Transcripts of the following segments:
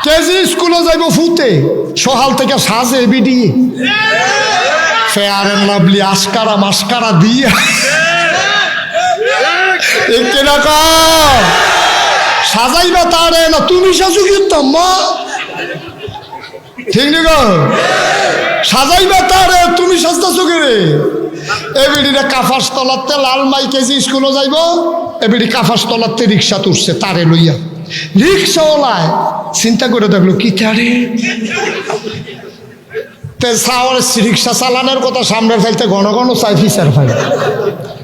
KG স্কুলে যাইব ফুতে সকাল থেকে সাজে বিডি ফেয়ার এন্ড লাভলি আস্কারা মাস্কারা দিয়া সাজাইবা তারে না তুমি সাজু কিন্তু মা ঠিক নি গো সাজাইবা তারে তুমি সাজতাছো কে রে এবিডিটা কাফাস তলাতে লাল মাই কেজি স্কুলে যাইব এবিডি কাফাস তলাতে রিক্সা তুলছে তারে লইয়া রিক্সাওয়ালায় চিন্তা করে দেখলো কি তারে রিক্সা চালানোর কথা সামনে ফেলতে ঘন ঘন চাই ফিসার ফাই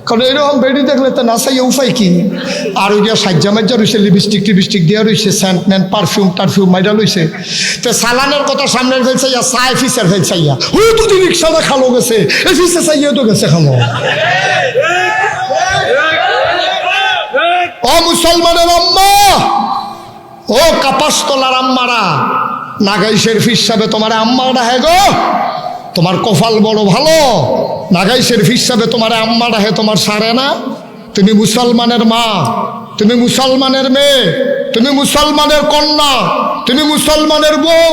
কারণ এরকম বেড়ি দেখলে তো না চাই উপায় কি আর ওই গিয়া সাজ্জা মাজ্জা রয়েছে লিপস্টিক টিপস্টিক দেওয়া রয়েছে সেন্ট ম্যান্ট পারফিউম টারফিউম মাইরা লইছে তো চালানোর কথা সামনে ফেলছাইয়া চাই ফিসার ফেলছাইয়া ও তো রিক্সাটা খালো গেছে এই ফিসে চাইয়া তো গেছে খালো ও মুসলমানের আম্মা ও কাপাসতলার আম্মারা নাগাই শরীফ হিসাবে তোমার আম্মাটা হে গো তোমার কপাল বড় ভালো নাগাই শরীফ হিসাবে তোমার আম্মাটা হে তোমার সারে না তুমি মুসলমানের মা তুমি মুসলমানের মেয়ে তুমি মুসলমানের কন্যা তুমি মুসলমানের বউ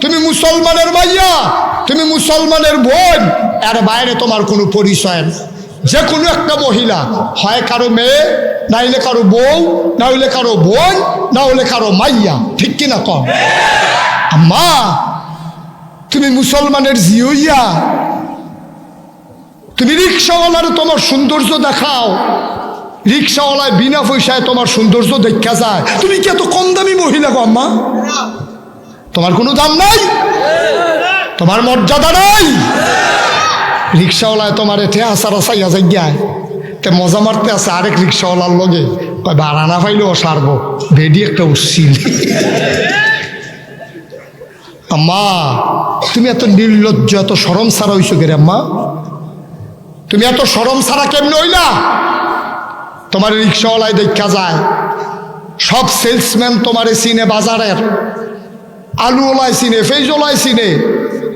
তুমি মুসলমানের ভাইয়া তুমি মুসলমানের বোন এর বাইরে তোমার কোনো পরিচয় না যে কোনো একটা মহিলা হয় কারো মেয়ে না হইলে কারো বউ না হইলে কারো বোন না হইলে কারো মাইয়া ঠিক কিনা কম আম্মা তুমি মুসলমানের জিওইয়া তুমি রিক্সাওয়ালার তোমার সৌন্দর্য দেখাও রিক্সাওয়ালায় বিনা পয়সায় তোমার সৌন্দর্য দেখা যায় তুমি কি এত কম দামি মহিলা গো আম্মা তোমার কোনো দাম নাই তোমার মর্যাদা নাই রিক্সাওয়ালায় তোমার এতে আসার আসাইয়া যাই তে মজা মারতে আছে আরেক রিক্সাওয়ালার লগে কয় ভাড়া না পাইলেও সারবো বেডি একটা উচ্ছিল আম্মা তুমি এত নির্লজ্জ এত শরম ছাড়া হইছো কে রে আম্মা তুমি এত শরম ছাড়া কেমনে হইলা তোমার রিক্সাওয়ালায় দেখা যায় সব সেলসম্যান তোমারে চিনে বাজারের আলুওয়ালায় চিনে ফেজওয়ালায় চিনে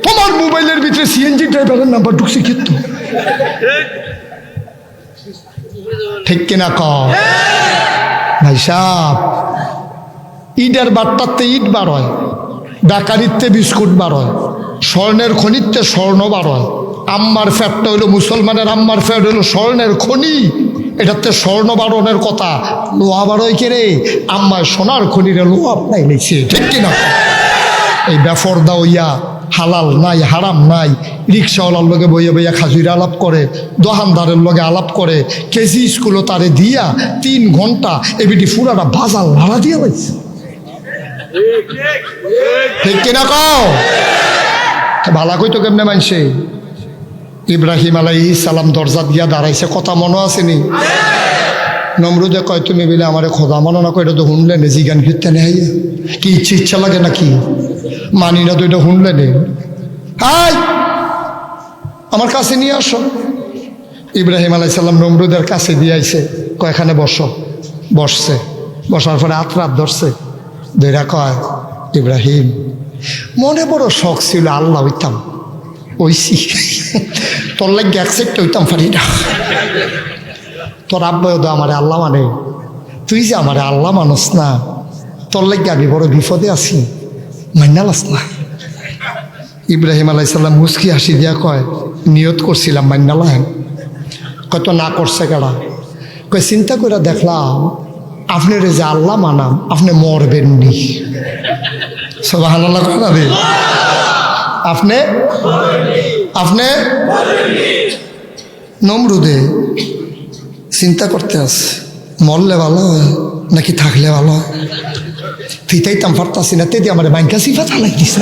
তোমার মোবাইলের ভিতরে সিএনজি ড্রাইভারের নাম্বার ঢুকছে কিন্তু ঠিক কিনা কও ভাই সাহেব ইটের বাট্টাতে ইট বার হয় বেকারিতে বিস্কুট বার হয় স্বর্ণের খনিতে স্বর্ণ বার হয় আম্মার ফ্যাটটা হইলো মুসলমানের আম্মার ফ্যাট হইলো স্বর্ণের খনি এটাতে স্বর্ণ বারণের কথা লোহা বারোয় কে রে আম্মায় সোনার খনিরে লোহা আপনাই নিচ্ছে ঠিক কিনা এই বেফরদা হইয়া হালাল নাই হারাম নাই রিক্সাওয়ালার লগে বইয়া বইয়া খাজুরে আলাপ করে দোকানদারের লগে আলাপ করে কেজি স্কুলও তারে দিয়া 3 ঘন্টা এবিটি ফুরাটা বাজার লাড়া দিয়া পাইছে ঠিক কিনা কও ভালা কইতো কেমনে মানছে ইব্রাহিম আলাইহিস সালাম দরজা দিয়া দাঁড়াইছে কথা মনে আসেনি নমরুদে কয় তুমি বলে আমারে খোদা মানো না কয় এটা তো শুনলে নে জিগান ফিরতে নেই কি ইচ্ছা লাগে নাকি মানি না তো এটা শুনলে নে হাই আমার কাছে নিয়ে আসো ইব্রাহিম আলাইহিস সালাম নমরুদের কাছে দিয়ে আইছে কয় এখানে বসো বসছে বসার পরে আত্রাত ধরছে ধৈরা কয় ইব্রাহিম মনে বড় শখ ছিল আল্লাহ হইতাম ওইসি তোর লাগে অ্যাকসেপ্ট হইতাম পারি না তোর আব্বাও তো আমারে আল্লাহ মানে তুই যে আমারে আল্লাহ মানুষ না তোর লাগে আমি বড় বিপদে আছি মান্নালাস না ইব্রাহিম আলাইহিস সালাম মুস্কি হাসি দিয়া কয় নিয়ত করছিলাম মান্নালাম কয় তো না করছে কেডা কয় চিন্তা করে দেখলাম আপনার যে আল্লাহ মানাম আপনি মরবেন নি সুবহানাল্লাহ কয় না রে আপনি আপনি নমরুদে চিন্তা করতে আস মরলে ভালো হয় নাকি থাকলে ভালো হয় ফিতাইতাম পারতাছি না তেদি আমার ব্যাংকা সিফা চালাই দিছে